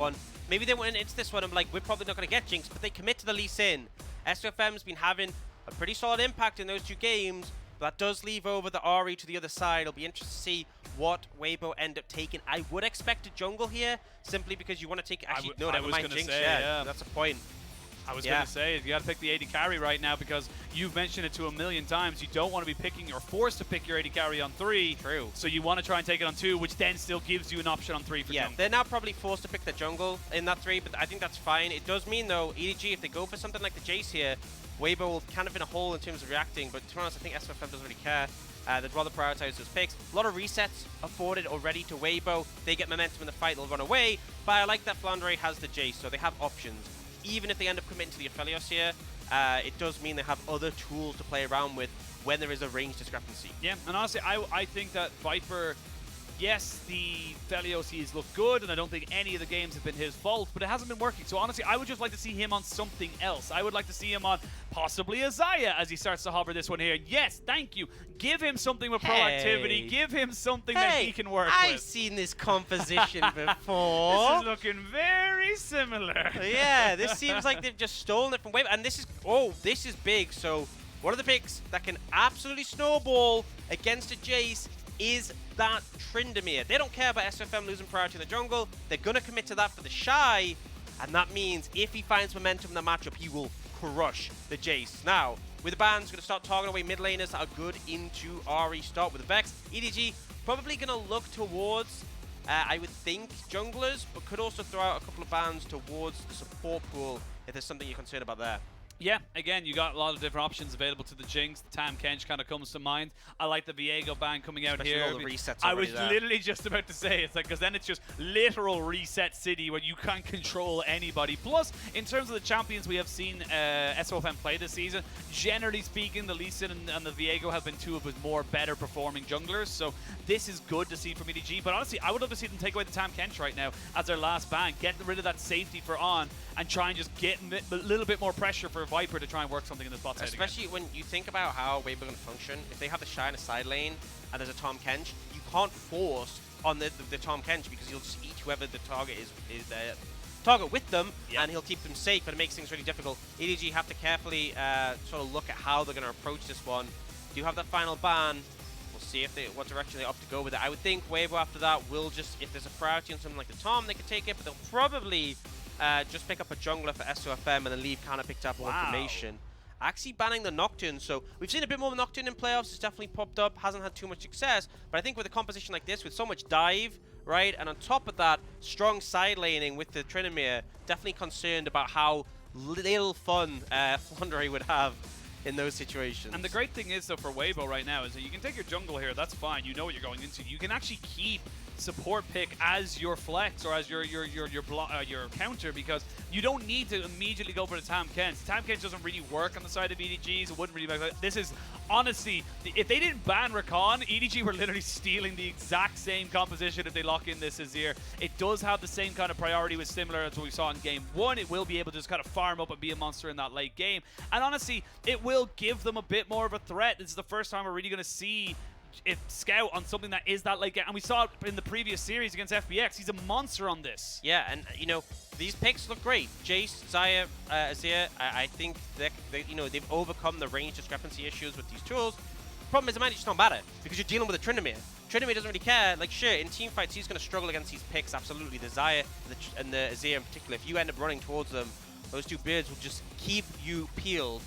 one. Maybe they went into this one and like, we're probably not going to get Jinx, but they commit to the Lee Sin. SofM's been having a pretty solid impact in those 2 games, but that does leave over the Ahri to the other side. It'll be interesting to see what Weibo end up taking. I would expect a jungle here, simply because you want to take... Actually, no, never mind, Jinx, yeah, that's a point. I was going to say, you got to pick the AD carry right now because you've mentioned it to a million times. You don't want to be picking or forced to pick your AD carry on 3. True. So you want to try and take it on 2, which then still gives you an option on 3 for jungle. They're now probably forced to pick the jungle in that 3, but I think that's fine. It does mean, though, EDG, if they go for something like the JAyce here, Weibo will kind of in a hole in terms of reacting, but to be honest, I think SofM doesn't really care. They'd rather prioritize those picks. A lot of resets afforded already to Weibo. They get momentum in the fight, they'll run away, but I like that Flandre has the JAyce, so they have options. Even if they end up committing to the Aphelios here, it does mean they have other tools to play around with when there is a range discrepancy. Yeah, and honestly, I think that Viper, yes, the Aphelios he's looked good, and I don't think any of the games have been his fault, but it hasn't been working. So honestly, I would just like to see him on something else. I would like to see him on possibly a Xayah as he starts to hover this one here. Yes, thank you. Give him something with proactivity. Give him something that he can work with. I've seen this composition before. This is looking very similar. Yeah, this seems like they've just stolen it from Weibo. And this is, this is big. So one of the picks that can absolutely snowball against a JAyce is that Tryndamere. They don't care about SofM losing priority in the jungle. They're going to commit to that for TheShy. And that means if he finds momentum in the matchup, he will crush the JAyce. Now, with the bans, going to start targeting away mid laners that are good into Ahri. Start with the Vex. EDG probably going to look towards, I would think, junglers, but could also throw out a couple of bans towards the support pool if there's something you're concerned about there. Yeah, again, you got a lot of different options available to the Jinx. The Tam Kench kind of comes to mind. I like the Viego ban coming out Especially here. All the resets I was there. literally just about to say, it's like, because then it's just literal reset city where you can't control anybody. Plus, in terms of the champions we have seen SofM play this season, generally speaking, the Lee Sin and the Viego have been 2 of his more better performing junglers. So this is good to see from EDG. But honestly, I would love to see them take away the Tam Kench right now as their last ban. Get rid of that safety for On and try and just get a little bit more pressure for Viper to try and work something in this bot side. Especially when you think about how Weibo going to function. If they have the Shy in a side lane and there's a Tahm Kench, you can't force on the Tahm Kench because you'll just eat whoever the target is target with them, and he'll keep them safe, and it makes things really difficult. EDG have to carefully sort of look at how they're going to approach this one. Do you have that final ban? We'll see if what direction they opt to go with it. I would think Weibo after that will just, if there's a priority on something like the Tahm, they could take it, but they'll probably just pick up a jungler for SofM and then leave kind of picked up more information. Actually banning the Nocturne, so we've seen a bit more Nocturne in playoffs. It's definitely popped up, hasn't had too much success, but I think with a composition like this, with so much dive, right, and on top of that, strong side laning with the Tryndamere, definitely concerned about how little fun Flandre would have in those situations. And the great thing is, though, for Weibo right now, is that you can take your jungle here, that's fine, you know what you're going into. You can actually keep support pick as your flex or as your counter, because you don't need to immediately go for the Tahm Kench. Tahm Kench doesn't really work on the side of EDGs. It wouldn't really make. This is honestly, if they didn't ban Rakan, EDG were literally stealing the exact same composition if they lock in this Azir. It does have the same kind of priority, with similar to what we saw in game 1. It will be able to just kind of farm up and be a monster in that late game. And honestly, it will give them a bit more of a threat. This is the first time we're really going to see Scout on something that is that late game. And we saw it in the previous series against FBX. He's a monster on this. Yeah, and you know, these picks look great. JAyce, Xayah, Azir, I think they've overcome the range discrepancy issues with these tools. Problem is, it might just not matter because you're dealing with a Tryndamere. Tryndamere doesn't really care. Like, sure, in team fights, he's going to struggle against these picks, absolutely. The Xayah and the Azir in particular, if you end up running towards them, those 2 beards will just keep you peeled.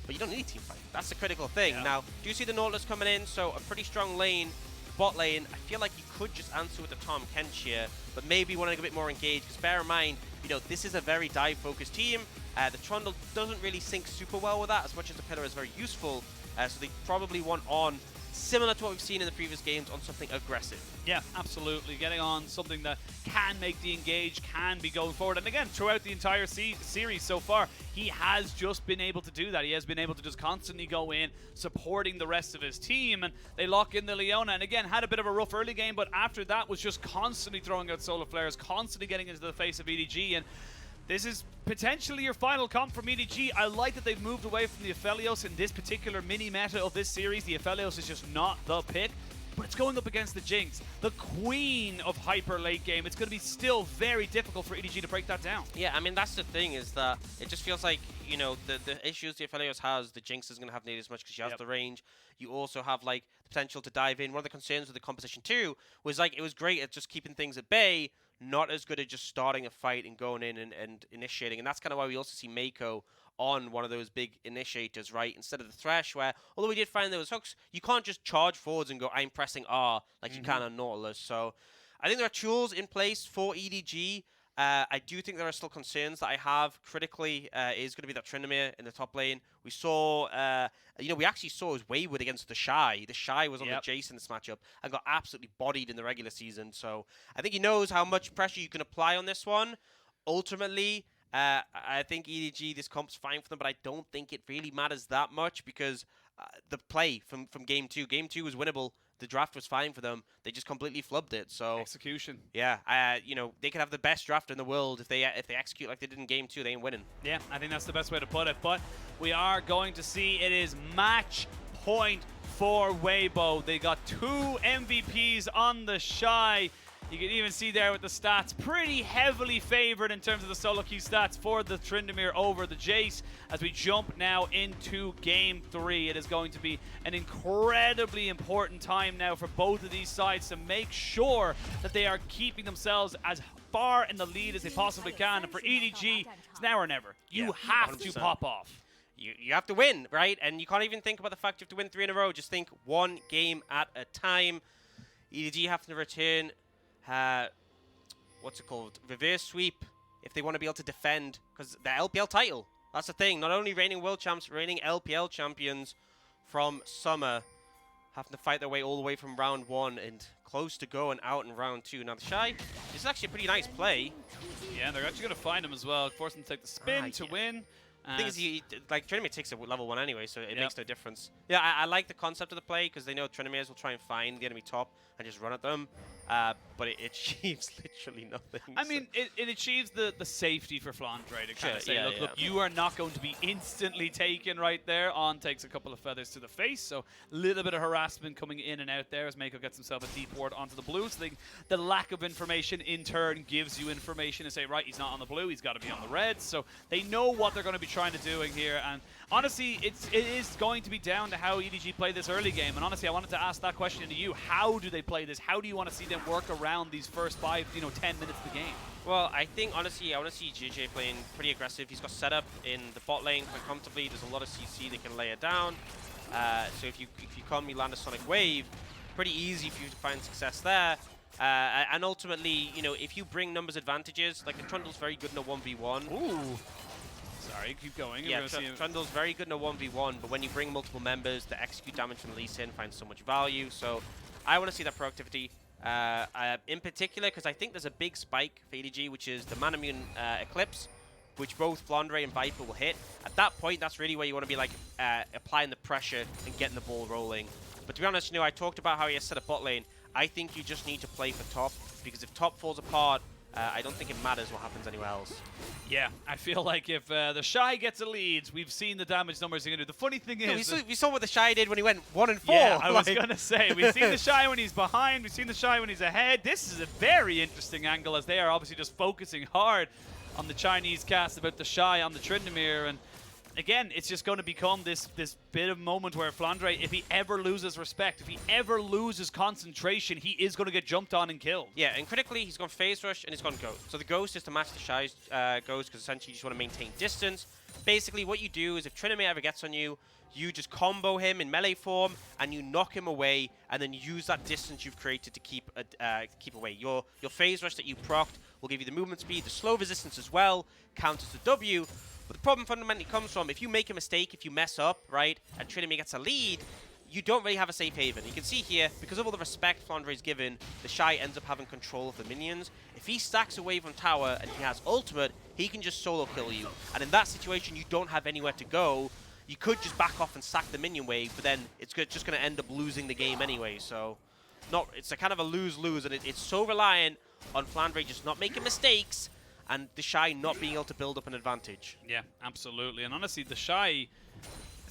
But you don't need a team fight. That's the critical thing. Yeah. Now, do you see the Nautilus coming in? So a pretty strong lane, bot lane. I feel like you could just answer with the Tahm Kench here, but maybe wanting a bit more engaged. Because bear in mind, you know, this is a very dive-focused team. The Trundle doesn't really sync super well with that, as much as the pillar is very useful. So they probably want on, similar to what we've seen in the previous games, on something aggressive. Yeah, absolutely. Getting on something that can make the engage, can be going forward. And again, throughout the entire series so far, he has just been able to do that. He has been able to just constantly go in, supporting the rest of his team. And they lock in the Leona. And again, had a bit of a rough early game, but after that was just constantly throwing out solar flares, constantly getting into the face of EDG. And this is potentially your final comp from EDG. I like that they've moved away from the Aphelios in this particular mini-meta of this series. The Aphelios is just not the pick. but it's going up against the Jinx, the queen of hyper late game. It's going to be still very difficult for EDG to break that down. Yeah, I mean, that's the thing, is that it just feels like, you know, the issues the Aphelios has, the Jinx is going to have nearly as much because she has the range. You also have, like, the potential to dive in. One of the concerns with the composition, too, was, like, it was great at just keeping things at bay, not as good at just starting a fight and going in and initiating. And that's kind of why we also see Meiko on one of those big initiators, right? Instead of the Thresh, where, although we did find those hooks, you can't just charge forwards and go, I'm pressing R, like you can on Nautilus. So I think there are tools in place for EDG. I do think there are still concerns that I have critically is going to be that tryndamere in the top lane. We saw, you know, we actually saw it was wayward against TheShy. TheShy was on the JAyce in this matchup and got absolutely bodied in the regular season. So I think he knows how much pressure you can apply on this one. Ultimately, I think EDG, this comp's fine for them, but I don't think it really matters that much because the play from Game 2. Game 2 was winnable. The draft was fine for them. They just completely flubbed it. So execution. Yeah, you know, they could have the best draft in the world if they execute like they did in Game 2. They ain't winning. Yeah, I think that's the best way to put it. But we are going to see it is match point for Weibo. They got 2 MVPs on TheShy. You can even see there with the stats, pretty heavily favored in terms of the solo queue stats for the Tryndamere over the JAyce. As we jump now into Game 3, it is going to be an incredibly important time now for both of these sides to make sure that they are keeping themselves as far in the lead as they possibly can. And for EDG, it's now or never. You have 100%. To pop off. You have to win, right? And you can't even think about the fact you have to win 3 in a row. Just think one game at a time. EDG have to return what's it called? Reverse sweep if they want to be able to defend, because the LPL title. That's the thing. Not only reigning world champs, reigning LPL champions from summer, having to fight their way all the way from round 1 and close to going out in round 2. Now TheShy, this is actually a pretty nice play. Yeah, they're actually going to find him as well, force him to take the spin to win. The thing is, like, tryndamere takes a level 1 anyway, so it makes no difference. Yeah, I like the concept of the play, because they know tryndameres will try and find the enemy top and just run at them. But it achieves literally nothing. I mean, it achieves the safety for Flandre to kind of say, look, you are not going to be instantly taken right there. On takes a couple of feathers to the face, so a little bit of harassment coming in and out there as Meiko gets himself a deep ward onto the blue. So the lack of information in turn gives you information to say, right, he's not on the blue, he's got to be on the red. So they know what they're going to be trying to do here, and honestly, it is going to be down to how EDG play this early game. And honestly, I wanted to ask that question to you. How do they play this? How do you want to see them work around these first 5, 10 minutes of the game? Well, I think, honestly, I want to see Jiejie playing pretty aggressive. He's got setup in the bot lane quite comfortably. There's a lot of CC they can lay it down. So if you come, you land a Sonic Wave, pretty easy for you to find success there. And ultimately, you know, if you bring numbers advantages, like the Trundle's very good in a 1v1. Ooh. Sorry, keep going. Yeah, Trundle's very good in a 1v1, but when you bring multiple members, the execute damage from Lee Sin finds so much value. So I want to see that proactivity. In particular, because I think there's a big spike for EDG, which is the Manamune Eclipse, which both Flandre and Viper will hit. At that point, that's really where you want to be like applying the pressure and getting the ball rolling. But to be honest, you know, I talked about how he has set a bot lane. I think you just need to play for top, because if top falls apart, I don't think it matters what happens anywhere else. Yeah, I feel like if TheShy gets a lead, we've seen the damage numbers they're going to do. The funny thing is... we saw what TheShy did when he went 1 and 4. Yeah, I was going to say. We've seen TheShy when he's behind. We've seen TheShy when he's ahead. This is a very interesting angle, as they are obviously just focusing hard on the Chinese cast about TheShy on the Tryndamere. And again, it's just going to become this bit of moment where Flandre, if he ever loses respect, if he ever loses concentration, he is going to get jumped on and killed. Yeah, and critically, he's gone Phase Rush and he's gone Ghost. So the Ghost is to match TheShy's Ghost, because essentially you just want to maintain distance. Basically, what you do is if Tryndamere ever gets on you, you just combo him in melee form and you knock him away, and then use that distance you've created to keep away. Your Phase Rush that you procced will give you the movement speed, the slow resistance as well, counters the W. But the problem fundamentally comes from if you make a mistake, if you mess up, right, and Tryndamere gets a lead, you don't really have a safe haven. You can see here, because of all the respect Flandre is given, TheShy ends up having control of the minions. If he stacks a wave on tower and he has ultimate, he can just solo kill you. And in that situation, you don't have anywhere to go. You could just back off and sack the minion wave, but then it's just going to end up losing the game anyway. So it's a kind of a lose-lose, and it's so reliant on Flandre just not making mistakes and TheShy not being able to build up an advantage. Yeah, absolutely. And honestly, TheShy,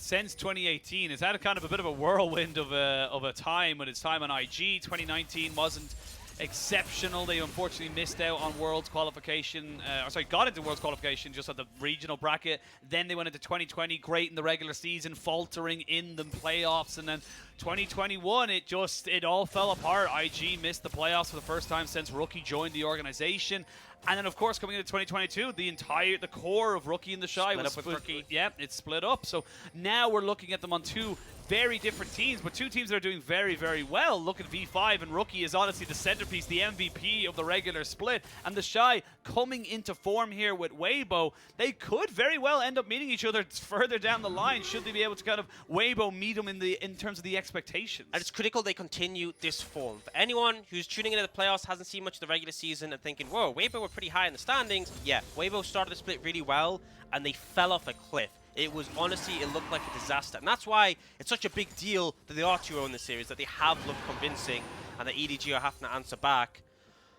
since 2018. It's had a kind of a bit of a whirlwind of a time when its time on IG. 2019 wasn't exceptional. They unfortunately missed out on Worlds qualification, got into Worlds qualification just at the regional bracket. Then they went into 2020, great in the regular season, faltering in the playoffs, and then 2021, it all fell apart. IG missed the playoffs for the first time since Rookie joined the organization. And then, of course, coming into 2022, the core of Rookie and TheShy split was up with Rookie. Yeah, it's split up. So now we're looking at them on two very different teams, but two teams that are doing very, very well. Look at V5, and Rookie is honestly the centerpiece, the MVP of the regular split. And TheShy coming into form here with Weibo. They could very well end up meeting each other further down the line, should they be able to kind of Weibo meet them in terms of the expectations. And it's critical they continue this form. For anyone who's tuning into the playoffs, hasn't seen much of the regular season and thinking, whoa, Weibo were pretty high in the standings. Yeah, Weibo started the split really well, and they fell off a cliff. It was, honestly, it looked like a disaster. And that's why it's such a big deal that they are 2-0 in this series, that they have looked convincing, and that EDG are having to answer back.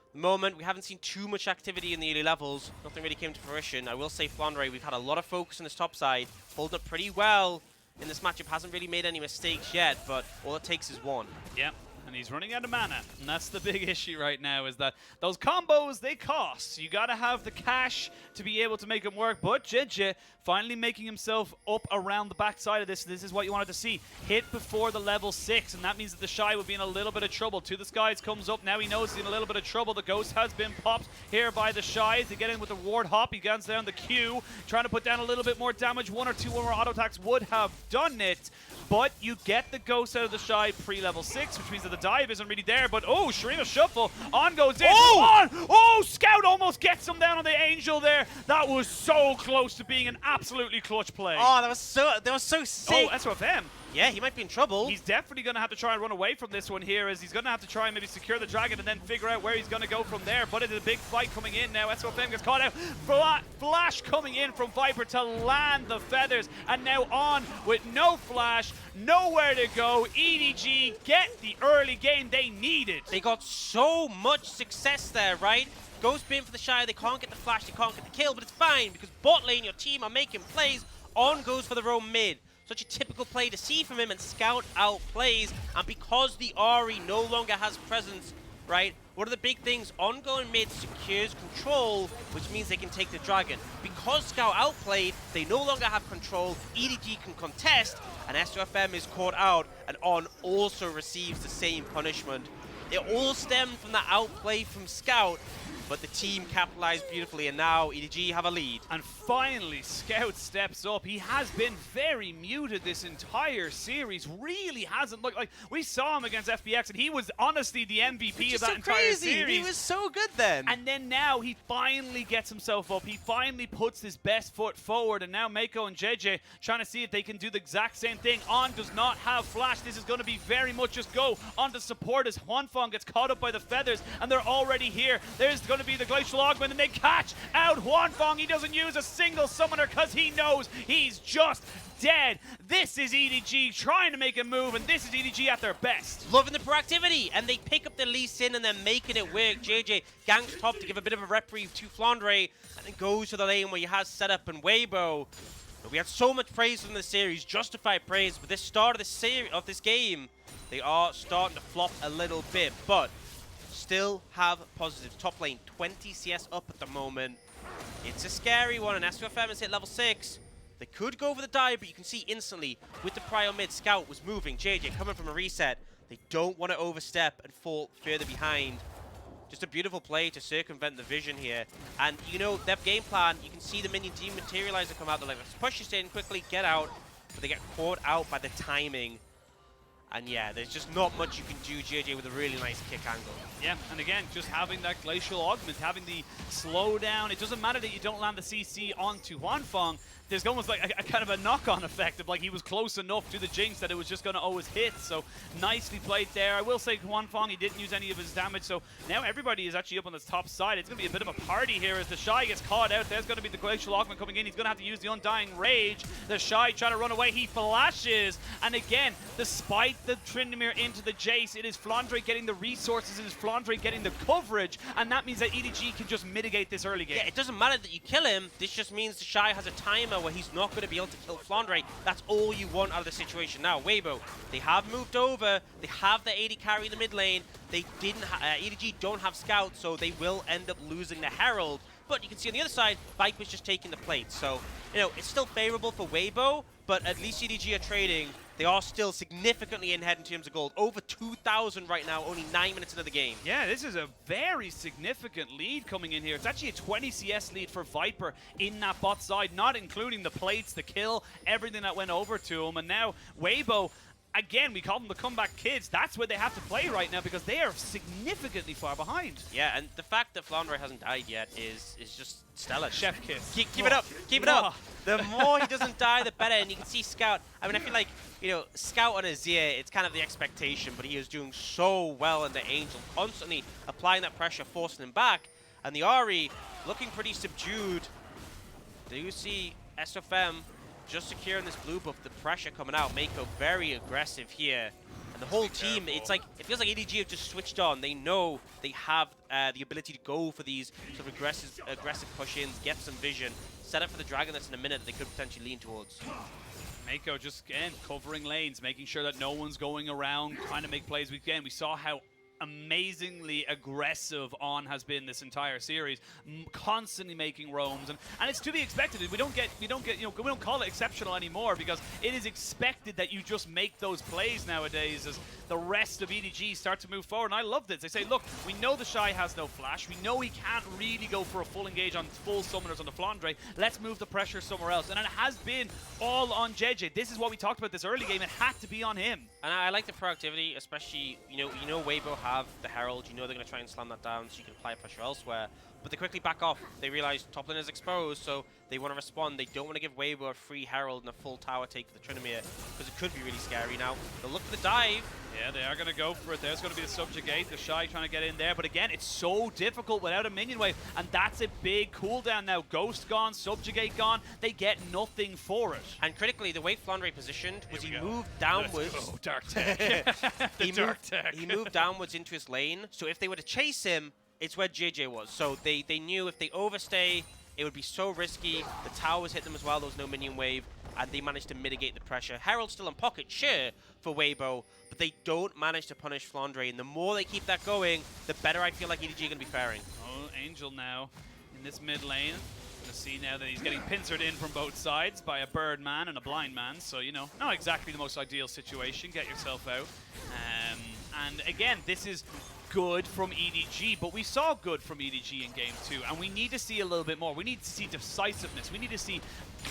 At the moment, we haven't seen too much activity in the early levels. Nothing really came to fruition. I will say Flandre, we've had a lot of focus on this top side, holding up pretty well in this matchup. Hasn't really made any mistakes yet, but all it takes is one. Yep. And he's running out of mana, and that's the big issue right now, is that those combos, they cost. You gotta have the cash to be able to make them work, but Jiejie finally making himself up around the backside of this. This is what you wanted to see. Hit before the level 6, and that means that TheShy would be in a little bit of trouble. To the Skies comes up, now he knows he's in a little bit of trouble. The Ghost has been popped here by TheShy to get in with the ward hop. He gets down the Q, trying to put down a little bit more damage. One or two more auto attacks would have done it. But you get the Ghost out of TheShy pre-level 6, which means that the dive isn't really there. But, oh, Shurima Shuffle. On goes in. Oh! On! Oh, Scout almost gets him down on the Angel there. That was so close to being an absolutely clutch play. Oh, that was so sick. Oh, SofM. Yeah, he might be in trouble. He's definitely going to have to try and run away from this one here, as he's going to have to try and maybe secure the dragon and then figure out where he's going to go from there. But it's a big fight coming in now. SofM gets caught out. Flash coming in from Viper to land the feathers. And now on with no flash, nowhere to go. EDG get the early game they needed. They got so much success there, right? Goes bin for TheShy. They can't get the flash, they can't get the kill, but it's fine because bot lane, your team are making plays. On goes for the roam mid. Such a typical play to see from him, and Scout out plays. And because the Ahri no longer has presence, right? One of the big things, ongoing mid secures control, which means they can take the dragon. Because Scout outplayed, they no longer have control. EDG can contest, and SofM is caught out, and On also receives the same punishment. It all stemmed from the outplay from Scout, but the team capitalized beautifully, and now EDG have a lead. And finally, Scout steps up. He has been very muted this entire series. Really hasn't looked like... We saw him against FPX, and he was honestly the MVP of that entire series. He was so good then. And then now he finally gets himself up. He finally puts his best foot forward, and now Meiko and JAyce trying to see if they can do the exact same thing. On does not have flash. This is going to be very much just go on to support as Huanfeng gets caught up by the feathers, and they're already here. There's going to be the Glacial Augment, and they catch out Huanfeng. He doesn't use a single summoner because he knows he's just dead. This is EDG trying to make a move, and this is EDG at their best. Loving the proactivity, and they pick up the Lee Sin and they're making it work. JAyce ganks top to give a bit of a reprieve to Flandre, and then goes to the lane where he has set up and Weibo. But we had so much praise from the series, justified praise, but this start of this game, they are starting to flop a little bit, but still have positives. Top lane, 20 CS up at the moment. It's a scary one, and SofM is hit level 6. They could go for the dive, but you can see instantly with the prio mid, Scout was moving. JAyce coming from a reset. They don't want to overstep and fall further behind. Just a beautiful play to circumvent the vision here. And, you know, their game plan, you can see the minion dematerializer come out. They're like, let's push this in quickly, get out. But they get caught out by the timing. And yeah, there's just not much you can do, JAyce, with a really nice kick angle. Yeah, and again, just having that Glacial Augment, having the slowdown. It doesn't matter that you don't land the CC onto Huanfeng. There's almost like a kind of a knock-on effect of like he was close enough to the Jinx that it was just going to always hit. So nicely played there. I will say Huanfeng, he didn't use any of his damage. So now everybody is actually up on the top side. It's going to be a bit of a party here as TheShy gets caught out. There's going to be the Glacial Augment coming in. He's going to have to use the Undying Rage. TheShy trying to run away. He flashes. And again, despite the Tryndamere into the Jace. It is Flandre getting the resources. It is Flandre getting the coverage. And that means that EDG can just mitigate this early game. Yeah, it doesn't matter that you kill him. This just means TheShy has a timer where he's not going to be able to kill Flandre. That's all you want out of the situation. Now, Weibo, they have moved over. They have the AD carry in the mid lane. They didn't. EDG don't have scouts, so they will end up losing the Herald. But you can see on the other side, Viper's just taking the plate. So, you know, it's still favorable for Weibo, but at least EDG are trading. They are still significantly in head in terms of gold. Over 2,000 right now, only 9 minutes into the game. Yeah, this is a very significant lead coming in here. It's actually a 20 CS lead for Viper in that bot side, not including the plates, the kill, everything that went over to him. And now Weibo, again, we call them the comeback kids. That's where they have to play right now because they are significantly far behind. Yeah, and the fact that Flandre hasn't died yet is just stellar. Chef kiss. Keep it up. Keep it up. The more he doesn't die, the better. And you can see Scout. I mean, I feel like, you know, Scout on Azir, it's kind of the expectation, but he is doing so well in the Angel, constantly applying that pressure, forcing him back. And the Ahri looking pretty subdued. Do you see SofM just securing this blue buff, the pressure coming out? Meiko very aggressive here. And the whole team, it's like, it feels like EDG have just switched on. They know they have the ability to go for these sort of aggressive push-ins, get some vision, set up for the Dragon that's in a minute that they could potentially lean towards. Meiko just, again, covering lanes, making sure that no one's going around, trying to make plays. Again, we saw how amazingly aggressive On has been this entire series, constantly making roams, and it's to be expected. We don't call it exceptional anymore because it is expected that you just make those plays nowadays as the rest of EDG start to move forward. And I love this. They say, look, we know TheShy has no flash. We know he can't really go for a full engage on full summoners on the Flandre. Let's move the pressure somewhere else. And it has been all on Jiejie. This is what we talked about this early game. It had to be on him. And I like the proactivity, especially, you know Weibo have the Herald. You know they're going to try and slam that down so you can apply pressure elsewhere. But they quickly back off. They realize top lane is exposed, so they want to respond. They don't want to give Weibo a free Herald and a full tower take for the Tryndamere because it could be really scary now. They'll look for the dive. Yeah, they are going to go for it. There's going to be the subjugate. TheShy trying to get in there. But again, it's so difficult without a minion wave. And that's a big cooldown now. Ghost gone, subjugate gone. They get nothing for it. And critically, the way Flandre positioned was he moved downwards. Let's go, Dark Tech. He moved downwards into his lane. So if they were to chase him, it's where Jiejie was. So they knew if they overstay, it would be so risky. The towers hit them as well. There was no minion wave. And they managed to mitigate the pressure. Herald's still in pocket, sure, for Weibo, but they don't manage to punish Flandre. And the more they keep that going, the better I feel like EDG are going to be faring. Oh, Angel now in this mid lane. Going to see now that he's getting pincered in from both sides by a bird man and a blind man. So, you know, not exactly the most ideal situation. Get yourself out. And again, this is good from EDG, but we saw good from EDG in Game 2, and we need to see a little bit more. We need to see decisiveness. We need to see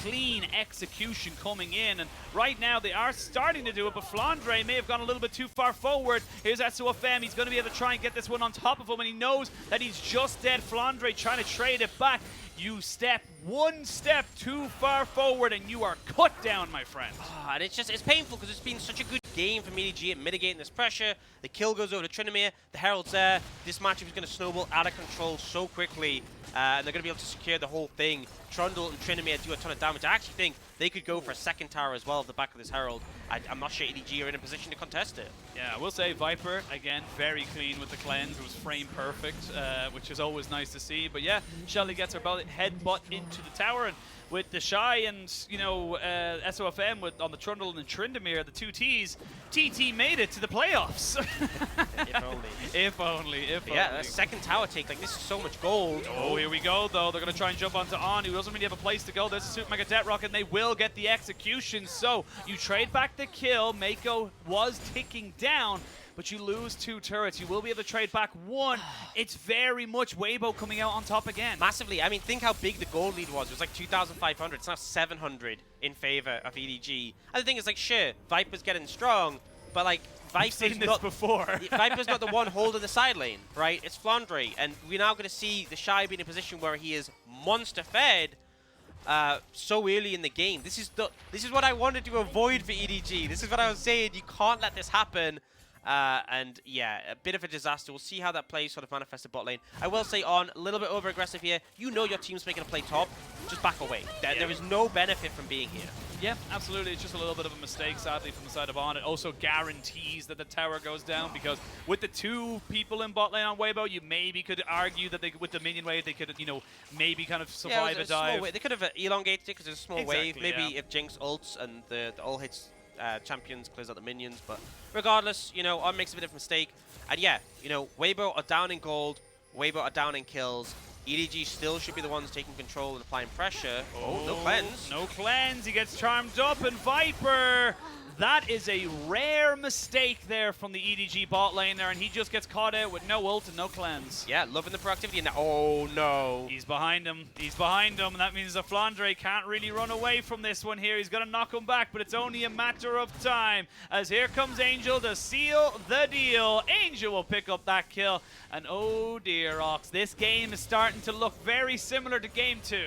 clean execution coming in, and right now they are starting to do it, but Flandre may have gone a little bit too far forward. Here's SofM. He's going to be able to try and get this one on top of him, and he knows that he's just dead. Flandre trying to trade it back. You step one step too far forward and you are cut down, my friend. And it's painful because it's been such a good game from EDG at mitigating this pressure. The kill goes over to Tryndamere. The Herald's there. This matchup is going to snowball out of control so quickly. And they're going to be able to secure the whole thing. Trundle and Tryndamere do a ton of damage. I actually think they could go for a second tower as well off the back of this Herald. I'm not sure EDG are in a position to contest it. Yeah, I will say Viper, again, very clean with the cleanse. It was frame perfect, which is always nice to see. But yeah, Shelly gets her headbutt into the tower. And with TheShy and, you know, SofM on the Trundle and Tryndamere, the two Ts, TT made it to the playoffs. If only. If only. Yeah, that second tower take, like, this is so much gold. Oh, here we go, though. They're going to try and jump onto On, who doesn't really have a place to go. There's a Super Mega Death Rocket, and they will get the execution. So, you trade back the kill. Meiko was ticking down, but you lose 2 turrets. You will be able to trade back 1. It's very much Weibo coming out on top again. Massively. I mean, think how big the gold lead was. It was like 2,500. It's now 700 in favor of EDG. And the thing is, like, sure, Viper's getting strong, but, like, Viper's not before. Viper's not the one holding the side lane, right? It's Flandre, and we're now going to see TheShy be in a position where he is monster fed so early in the game. This is what I wanted to avoid for EDG. This is what I was saying. You can't let this happen. And yeah, a bit of a disaster. We'll see how that play sort of manifests in bot lane. I will say On, a little bit over aggressive here. You know your team's making a play top. Just back away. There is no benefit from being here. Yeah, absolutely. It's just a little bit of a mistake, sadly, from the side of On. It also guarantees that the tower goes down because with the 2 people in bot lane on Weibo, you maybe could argue that they, with the minion wave, they could, you know, maybe kind of survive a dive. They could have elongated it because it's a small wave. Maybe yeah. if Jinx ults and the ult hits champions, clears out the minions. But regardless, you know, On makes a bit of a mistake. And yeah, you know, Weibo are down in gold. Weibo are down in kills. EDG still should be the ones taking control and applying pressure. Oh, no cleanse. No cleanse. He gets charmed up, and Viper. That is a rare mistake there from the EDG bot lane there, and he just gets caught out with no ult and no cleanse. Yeah, loving the proactivity. And oh no. He's behind him. He's behind him, and that means that Flandre can't really run away from this one here. He's going to knock him back, but it's only a matter of time. As here comes Angel to seal the deal. Angel will pick up that kill. And oh dear, Aux, this game is starting to look very similar to Game 2.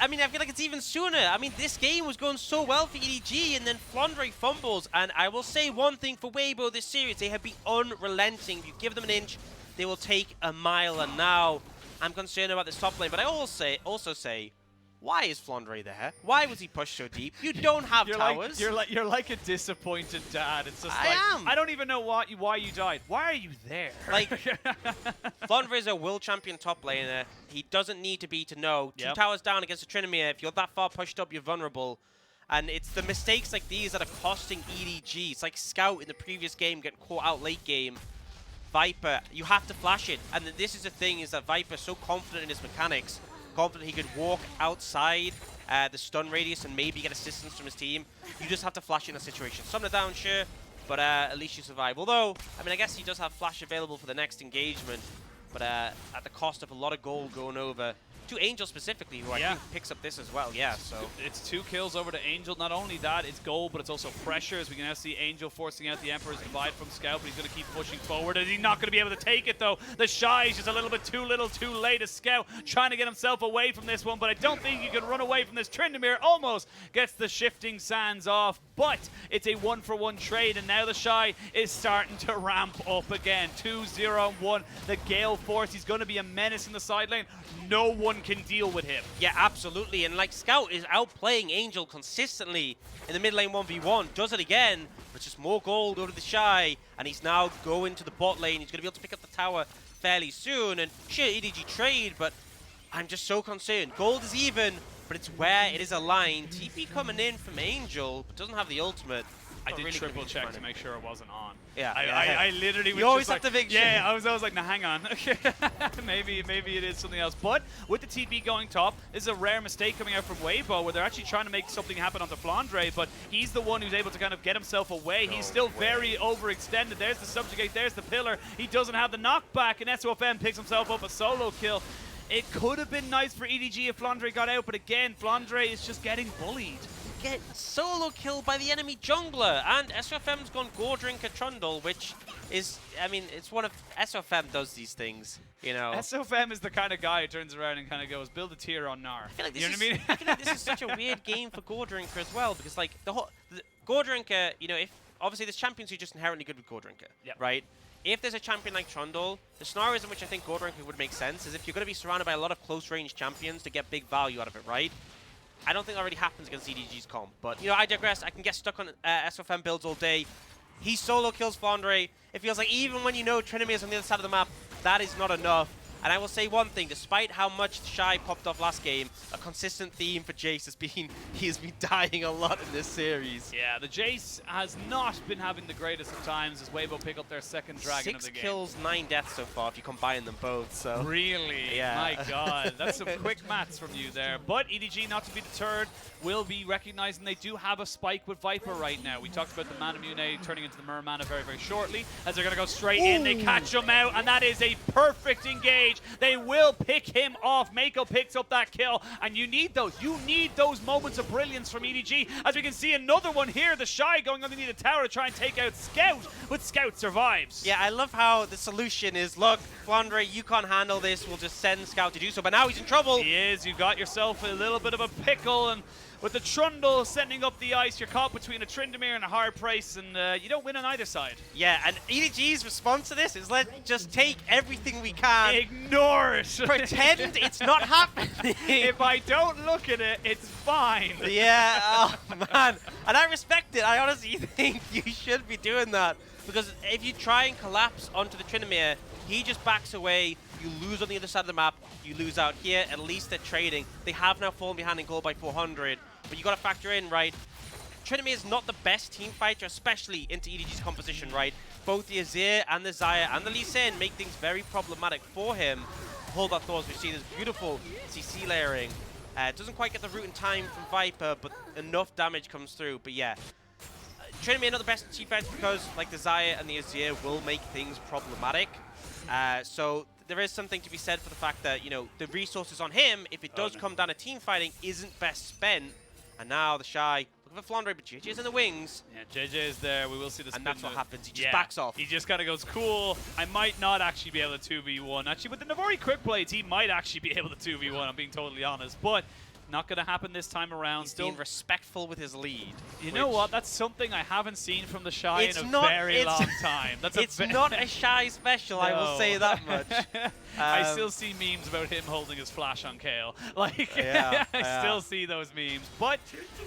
I mean, I feel like it's even sooner. I mean, this game was going so well for EDG, and then Flandre fumbles. And I will say one thing for Weibo this series, they have been unrelenting. If you give them an inch, they will take a mile. And now I'm concerned about this top lane. But I also say, why is Flandre there? Why was he pushed so deep? You don't have towers. You're like a disappointed dad. It's just I don't even know why you died. Why are you there? Like, Flandre is a world champion top laner. He doesn't need to be to know. 2 towers down against a Tryndamere. If you're that far pushed up, you're vulnerable. And it's the mistakes like these that are costing EDG. It's like Scout in the previous game getting caught out late game. Viper, you have to flash it. And this is the thing, is that Viper is so confident in his mechanics, confident he could walk outside the stun radius and maybe get assistance from his team. You just have to flash it in a situation. Some are down, sure, but at least you survive. Although, I mean, I guess he does have flash available for the next engagement, but at the cost of a lot of gold going over to Angel specifically, who I think picks up this as well. Yeah, so it's 2 kills over to Angel. Not only that, it's gold, but it's also pressure, as we can now see Angel forcing out the Emperor's Divide from Scout, but he's going to keep pushing forward. And he's not going to be able to take it, though. TheShy is just a little bit too little, too late. As Scout trying to get himself away from this one, but I don't think you can run away from this. Tryndamere almost gets the shifting sands off, but it's a 1-for-1 trade, and now TheShy is starting to ramp up again. 2-0-1. The Gale Force, he's going to be a menace in the side lane. No one can deal with him. Yeah, absolutely. And like, Scout is outplaying Angel consistently in the mid lane 1v1. Does it again, but just more gold over TheShy. And he's now going to the bot lane. He's going to be able to pick up the tower fairly soon. And sure, EDG trade, but I'm just so concerned. Gold is even, but it's where it is aligned. TP coming in from Angel, but doesn't have the ultimate. I did triple check to make sure it wasn't on. Yeah, I literally was you always just have to make sure. Yeah, I was like, nah, hang on. maybe it is something else. But with the TP going top, this is a rare mistake coming out from Weibo, where they're actually trying to make something happen onto Flandre, but he's the one who's able to kind of get himself away. He's still very overextended. There's the subjugate, there's the pillar. He doesn't have the knockback, and SofM picks himself up a solo kill. It could have been nice for EDG if Flandre got out, but again, Flandre is just getting bullied. Get solo killed by the enemy jungler, and SofM's gone Gordrink at Trundle, which is, I mean, it's one of, SofM does these things, you know. SofM is the kind of guy who turns around and kind of goes, build a tier on Gnar. I feel like this I feel like this is such a weird game for Gordrinker as well, because like, the Gordrinker, you know, if, obviously there's champions who are just inherently good with Gordrinker, right? If there's a champion like Trundle, the scenarios in which I think Gordrinker would make sense is if you're going to be surrounded by a lot of close-range champions to get big value out of it, right? I don't think that already happens against EDG's comp, but, you know, I digress. I can get stuck on SofM builds all day. He solo kills Flandre. It feels like even when you know Tryndamere is on the other side of the map, that is not enough. And I will say one thing, despite how much TheShy popped off last game, a consistent theme for JAyce has been, he has been dying a lot in this series. Yeah, the JAyce has not been having the greatest of times as Weibo pick up their second dragon of the game. 6 kills, 9 deaths so far if you combine them both, so. Really? Yeah. My God, that's some quick maths from you there. But EDG, not to be deterred, will be recognizing they do have a spike with Viper right now. We talked about the Manamune turning into the Mermana very, very shortly. As they're going to go straight in, they catch him out, and that is a perfect engage. They will pick him off. Meiko picks up that kill, and you need those. You need those moments of brilliance from EDG. As we can see another one here, TheShy going underneath the tower to try and take out Scout, but Scout survives. Yeah, I love how the solution is, look, Flandre, you can't handle this. We'll just send Scout to do so, but now he's in trouble. He is. You got yourself a little bit of a pickle, and with the Trundle sending up the ice. You're caught between a Tryndamere and a hard price, and you don't win on either side. Yeah, and EDG's response to this is let's just take everything we can. Ignore it. Pretend it's not happening. If I don't look at it, it's fine. Yeah, oh man. And I respect it. I honestly think you should be doing that. Because if you try and collapse onto the Tryndamere, he just backs away. You lose on the other side of the map. You lose out here. At least they're trading. They have now fallen behind in gold by 400. But you got to factor in, right? Tryndamere is not the best team fighter, especially into EDG's composition, right? Both the Azir and the Xayah and the Lee Sin make things very problematic for him. Hold that thought. We see this beautiful CC layering. Doesn't quite get the root in time from Viper, but enough damage comes through. But yeah, Tryndamere not the best team fighter because, like, the Xayah and the Azir will make things problematic. So there is something to be said for the fact that, you know, the resources on him, if it does come down to team fighting, isn't best spent. And now TheShy, looking for Flandre, but Jiejie's in the wings. Yeah, Jiejie is there. We will see this. And that's what happens. He just backs off. He just kind of goes, cool. I might not actually be able to 2v1. Actually, with the Navari quick plates, he might actually be able to 2v1, I'm being totally honest. But not going to happen this time around. He's being respectful with his lead. You know what? That's something I haven't seen from TheShy in a very long time. It's not a Shy special, no. I will say that much. I still see memes about him holding his flash on Kayle. Like, I still see those memes. But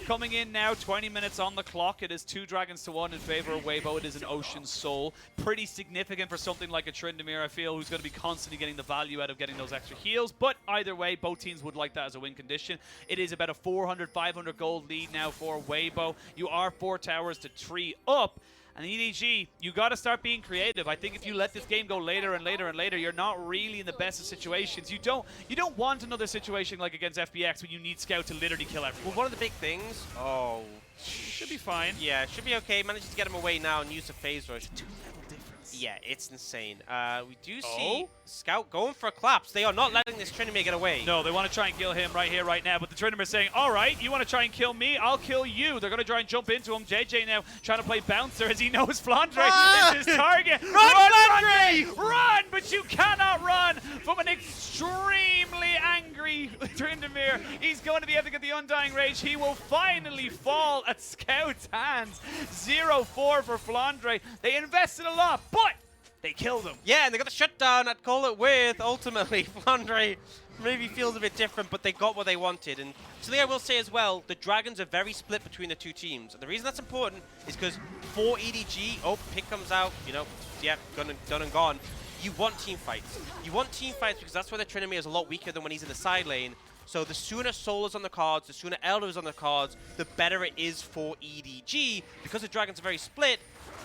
coming in now, 20 minutes on the clock. It is 2 dragons to 1 in favor of Weibo. It is an Ocean Soul. Pretty significant for something like a Tryndamere, I feel, who's going to be constantly getting the value out of getting those extra heals. But either way, both teams would like that as a win condition. It is about a 400, 500 gold lead now for Weibo. You are 4 towers to 3 up. And EDG, you got to start being creative. I think if you let this game go later and later and later, you're not really in the best of situations. You don't want another situation like against FBX when you need Scout to literally kill everyone. Well, one of the big things. Oh, should be fine. Yeah, should be okay. Manages to get him away now and use the phase rush. 2 level difference. Yeah, it's insane. We do see Scout going for a collapse. They are not letting this Tryndamere get away. No, they want to try and kill him right here, right now. But the Tryndamere is saying, all right, you want to try and kill me? I'll kill you. They're going to try and jump into him. JAyce now trying to play bouncer as he knows Flandre is his target. Run, Flandre! Run! But you cannot run from an extremely angry Tryndamere. He's going to be able to get the Undying Rage. He will finally fall at Scout's hands. 0-4 for Flandre. They invested a lot, but they killed him. Yeah, and they got the shutdown. I'd call it with, ultimately. Flandre maybe feels a bit different, but they got what they wanted. And something I will say as well, the Dragons are very split between the 2 teams. And the reason that's important is because for EDG, pick comes out, you know, yeah, done and gone. You want team fights. You want team fights because that's where the Tryndamere is a lot weaker than when he's in the side lane. So the sooner Soul is on the cards, the sooner Elder is on the cards, the better it is for EDG. Because the Dragons are very split,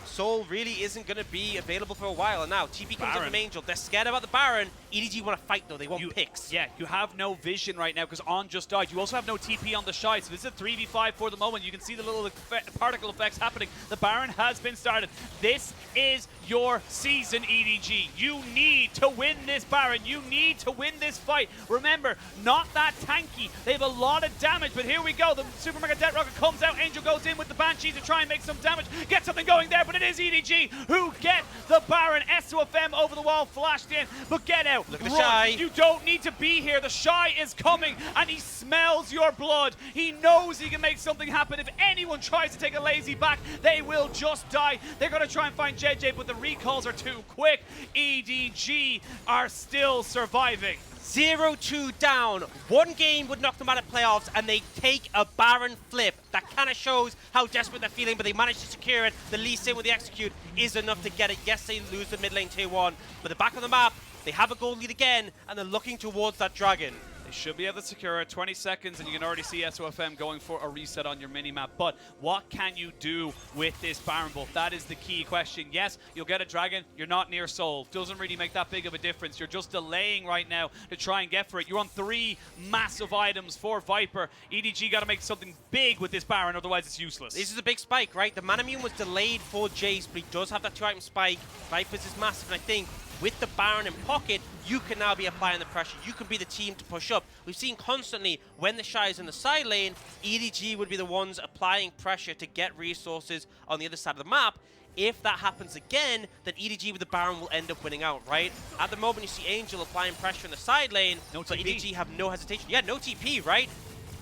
Soul really isn't going to be available for a while. And now TP comes in from Angel. They're scared about the Baron. EDG want to fight, though. They want picks. Yeah, you have no vision right now because On just died. You also have no TP on TheShy. So this is a 3v5 for the moment. You can see the little particle effects happening. The Baron has been started. This is your season, EDG. You need to win this Baron. You need to win this fight. Remember, not that tanky. They have a lot of damage, but here we go. The Super Mega Death Rocket comes out. Angel goes in with the Banshee to try and make some damage. Get something going there, but it is EDG who get the Baron. SofM over the wall, flashed in, but get out. Look at TheShy. You don't need to be here. TheShy is coming, and he smells your blood. He knows he can make something happen. If anyone tries to take a lazy back, they will just die. They're going to try and find JAyce, but the recalls are too quick. EDG are still surviving. 0-2 down. 1 game would knock them out of playoffs, and they take a Baron flip. That kind of shows how desperate they're feeling, but they managed to secure it. The Lee Sin with the execute is enough to get it. Yes, they lose the mid lane tier 1, but the back of the map, they have a gold lead again, and they're looking towards that dragon. They should be able to secure it. 20 seconds, and you can already see SofM going for a reset on your mini-map. But what can you do with this Baron Buff? That is the key question. Yes, you'll get a dragon. You're not near Soul. Doesn't really make that big of a difference. You're just delaying right now to try and get for it. You're on 3 massive items for Viper. EDG got to make something big with this Baron, otherwise it's useless. This is a big spike, right? The Manamune was delayed for JAyce, but he does have that 2-item spike. Viper's is massive, and I think with the Baron in pocket, you can now be applying the pressure. You can be the team to push up. We've seen constantly when TheShy is in the side lane, EDG would be the ones applying pressure to get resources on the other side of the map. If that happens again, then EDG with the Baron will end up winning out, right? At the moment, you see Angel applying pressure in the side lane, but EDG have no hesitation. Yeah, no TP, right?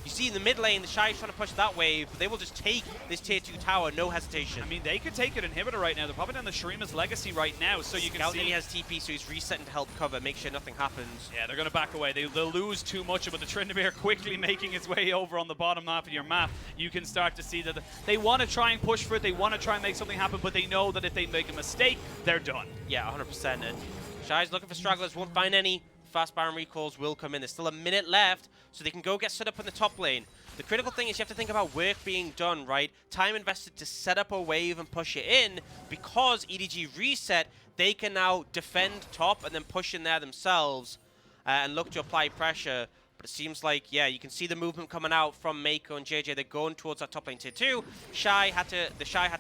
You see in the mid lane, TheShy is trying to push that wave, but they will just take this tier 2 tower, no hesitation. I mean, they could take an inhibitor right now. They're probably on the Shurima's Legacy right now, so you can Scout see... nearly has TP, so he's resetting to help cover, make sure nothing happens. Yeah, they're going to back away. They'll lose too much, but the Tryndamere quickly making its way over on the bottom half of your map. You can start to see that they want to try and push for it, they want to try and make something happen, but they know that if they make a mistake, they're done. Yeah, 100%. And TheShy's looking for stragglers, won't find any. Fast Baron recalls will come in. There's still a minute left, so they can go get set up in the top lane. The critical thing is you have to think about work being done, right? Time invested to set up a wave and push it in. Because EDG reset, they can now defend top and then push in there themselves and look to apply pressure. But it seems like, yeah, you can see the movement coming out from Meiko and JAyce. They're going towards that top lane tier 2. TheShy had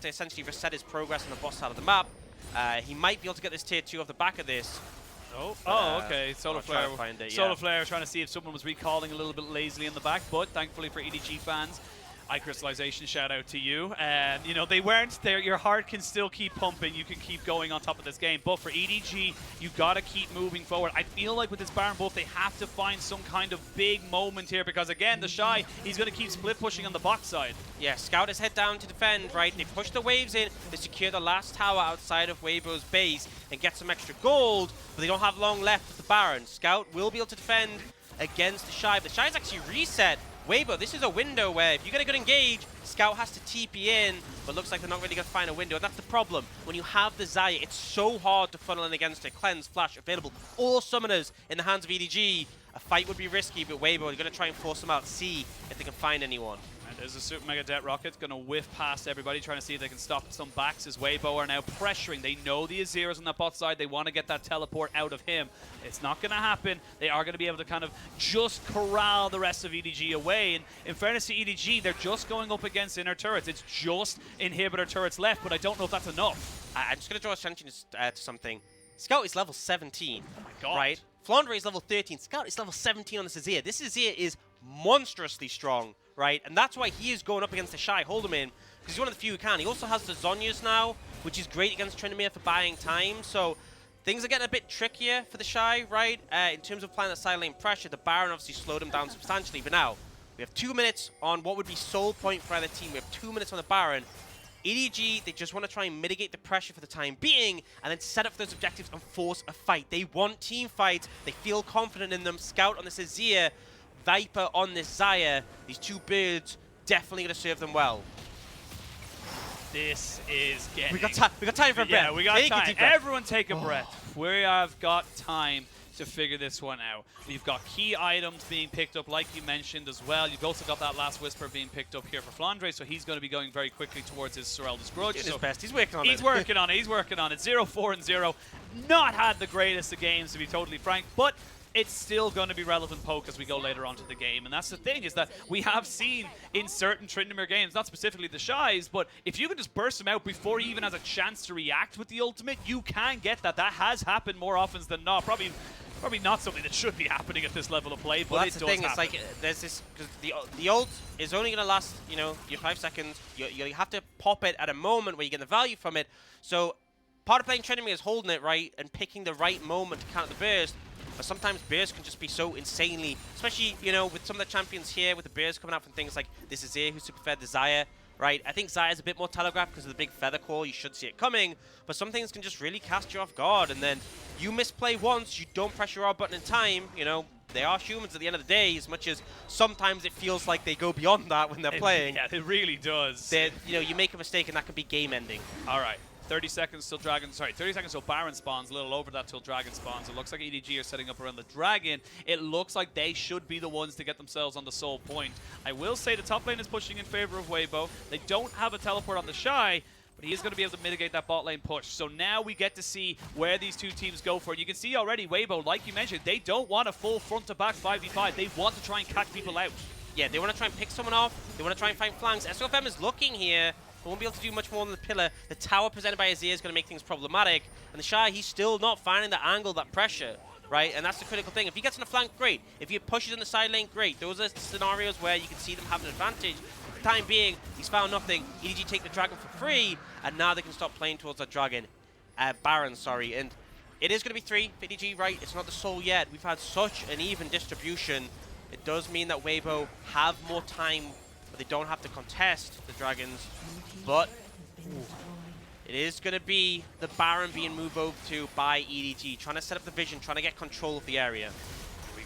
to essentially reset his progress on the boss side of the map. He might be able to get this tier 2 off the back of this. Oh, okay. Solar Flare. Solar Flare trying to see if someone was recalling a little bit lazily in the back, but thankfully for EDG fans, Eye Crystallization, shout out to you. You know, they weren't there. Your heart can still keep pumping. You can keep going on top of this game. But for EDG, you got to keep moving forward. I feel like with this Baron buff, they have to find some kind of big moment here because, again, TheShy, he's going to keep split pushing on the bot side. Yeah, Scout is head down to defend, right? They push the waves in. They secure the last tower outside of Weibo's base and get some extra gold, but they don't have long left with the Baron. Scout will be able to defend against TheShy. But TheShy's actually reset. Weibo, this is a window where if you get a good engage, Scout has to TP in, but looks like they're not really going to find a window. And that's the problem. When you have the Xayah, it's so hard to funnel in against it. Cleanse, Flash, available. All summoners in the hands of EDG. A fight would be risky, but Weibo are going to try and force them out, see if they can find anyone. And there's a Super Mega Det Rocket going to whiff past everybody, trying to see if they can stop some backs as Weibo are now pressuring. They know the Azir is on that bot side. They want to get that teleport out of him. It's not going to happen. They are going to be able to kind of just corral the rest of EDG away. And in fairness to EDG, they're just going up against inner turrets. It's just inhibitor turrets left, but I don't know if that's enough. I'm just going to draw attention to something. Scout is level 17. Oh my god. Right? Flandre is level 13. Scout is level 17 on this Azir. This Azir is monstrously strong, right? And that's why he is going up against TheShy. Hold him in, because he's one of the few who can. He also has the Zhonya's now, which is great against Tryndamere for buying time. So things are getting a bit trickier for TheShy, right? In terms of applying that side lane pressure, the Baron obviously slowed him down substantially. But now, we have 2 minutes on what would be soul point for either team. We have 2 minutes on the Baron. EDG, they just want to try and mitigate the pressure for the time being and then set up those objectives and force a fight. They want team fights. They feel confident in them. Scout on this Azir, Viper on this Xayah. These two birds definitely going to serve them well. This is getting... We got time for a breath. Yeah, we got time. Everyone take a breath. We have got time to figure this one out. We've got key items being picked up, like you mentioned as well. You've also got that last Whisper being picked up here for Flandre, so he's going to be going very quickly towards his Sorelda's Grudge. Doing his best. He's working on it. He's working on it. He's working on it. 0-4-0. Not had the greatest of games, to be totally frank, but it's still going to be relevant poke as we go later on to the game. And that's the thing, is that we have seen in certain Tryndamere games, not specifically TheShy's, but if you can just burst him out before he even has a chance to react with the ultimate, you can get that. That has happened more often than not. Probably not something that should be happening at this level of play, but that's the thing. It's like there's this, because the ult is only going to last, you know, your 5 seconds. You have to pop it at a moment where you get the value from it. So part of playing Tryndamere is holding it right and picking the right moment to counter the burst. But sometimes bursts can just be so insanely, especially, you know, with some of the champions here, with the bursts coming out from things like this Azir, who's super fed, the Xayah, right? I think Xayah is a bit more telegraphed because of the big feather core. You should see it coming, but some things can just really cast you off guard, and then you misplay once, you don't press your R button in time. You know, they are humans at the end of the day, as much as sometimes it feels like they go beyond that when they're playing. Yeah, it really does. You know, you make a mistake and that can be game ending. All right. 30 seconds till Dragon, 30 seconds till Baron spawns, a little over that till Dragon spawns. It looks like EDG are setting up around the Dragon. It looks like they should be the ones to get themselves on the soul point. I will say the top lane is pushing in favor of Weibo. They don't have a teleport on TheShy, but he is going to be able to mitigate that bot lane push. So now we get to see where these two teams go for it. You can see already Weibo, like you mentioned, they don't want a full front-to-back 5v5. They want to try and catch people out. Yeah, they want to try and pick someone off. They want to try and find flanks. SofM is looking here. Won't be able to do much more than the pillar. The tower presented by Azir is going to make things problematic. And TheShy, he's still not finding the angle, that pressure, right? And that's the critical thing. If he gets on the flank, great. If he pushes in the side lane, great. Those are scenarios where you can see them have an advantage. For the time being, he's found nothing. EDG take the Dragon for free, and now they can stop playing towards that Dragon. Baron, sorry. And it is going to be 3 for EDG, right? It's not the soul yet. We've had such an even distribution. It does mean that Weibo have more time, but they don't have to contest the dragons. But it is going to be the Baron being moved over to by EDG, trying to set up the vision, trying to get control of the area.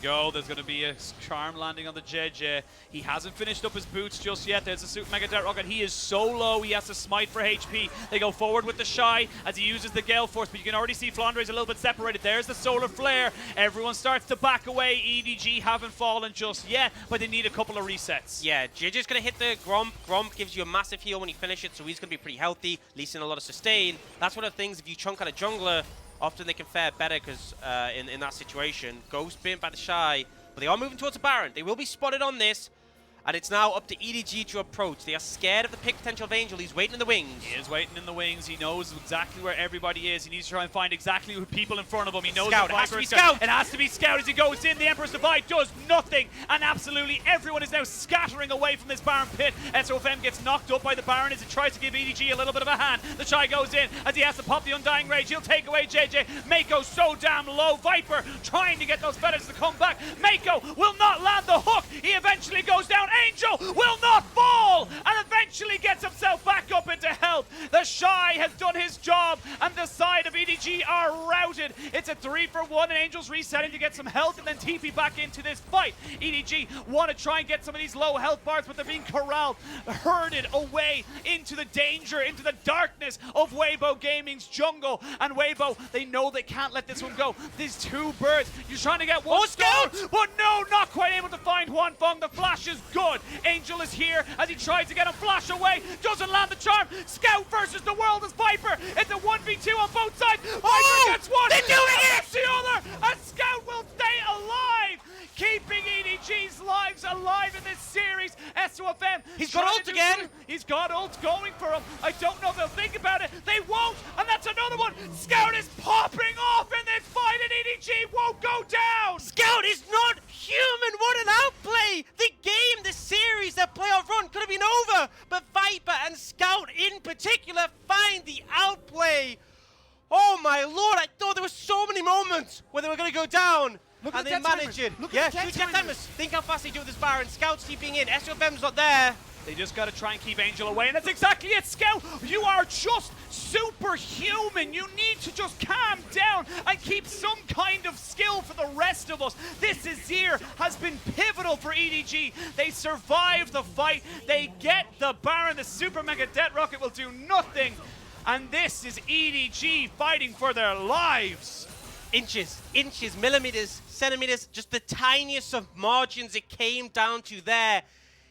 Go. There's going to be a charm landing on the Jiejie. He hasn't finished up his boots just yet. There's a Super Mega Death Rocket. He is so low. He has to smite for HP. They go forward with the TheShy as he uses the Gale Force, but you can already see Flandre is a little bit separated. There's the Solar Flare. Everyone starts to back away. EDG haven't fallen just yet, but they need a couple of resets. Yeah, Jiejie's going to hit the Gromp. Gromp gives you a massive heal when you finish it, so he's going to be pretty healthy, at least in a lot of sustain. That's one of the things, if you chunk out a jungler, often they can fare better because in that situation. Ghost bit by the TheShy, but they are moving towards the Baron. They will be spotted on this, and it's now up to EDG to approach. They are scared of the pick potential of Angel. He's waiting in the wings. He is waiting in the wings. He knows exactly where everybody is. He needs to try and find exactly who people in front of him. He knows Scout. the It has to be Scout. Scout. It has to be Scout as he goes in. The Emperor's Divide does nothing, and absolutely everyone is now scattering away from this Baron pit. SofM gets knocked up by the Baron as it tries to give EDG a little bit of a hand. The TheShy goes in as he has to pop the Undying Rage. He'll take away Jiejie. Meiko so damn low. Viper trying to get those feathers to come back. Meiko will not land the hook. He eventually goes down. Angel will not fall and eventually gets himself back up into health. The TheShy has done his job and the side of EDG are routed. It's a 3-for-1 and Angel's resetting to get some health and then TP back into this fight. EDG want to try and get some of these low health bars, but they're being corralled, herded away into the danger, into the darkness of Weibo Gaming's jungle. And Weibo, they know they can't let this one go. These two birds, you're trying to get one Scout, but no, not quite able to find Huanfeng. The flash is good. Angel is here as he tries to get a flash away. Doesn't land the charm. Scout versus the world is Viper. It's a 1v2 on both sides. Viper gets one. They're doing it! The other. And Scout will stay alive, keeping EDG's lives alive in this series. SofM. He's got ult again. He's got ult going for him. I don't know if they'll think about it. They won't. And that's another one. Scout is popping off in this fight and EDG won't go down. Scout is not human. What an outplay. The game, the series, their playoff run could have been over. But Viper and Scout in particular find the outplay. Oh my lord, I thought there were so many moments where they were going to go down. Look and at they the managed it. Yeah, huge death timers. Think how fast they do with this Baron. Scout's keeping in. SofM's not there. They just got to try and keep Angel away, and that's exactly it, Scout. You are just superhuman. You need to just calm down and keep some kind of skill for the rest of us. This Azir has been pivotal for EDG. They survive the fight. They get the Baron. The Super Mega Death Rocket will do nothing. And this is EDG fighting for their lives. Inches, millimeters, centimeters, just the tiniest of margins it came down to there.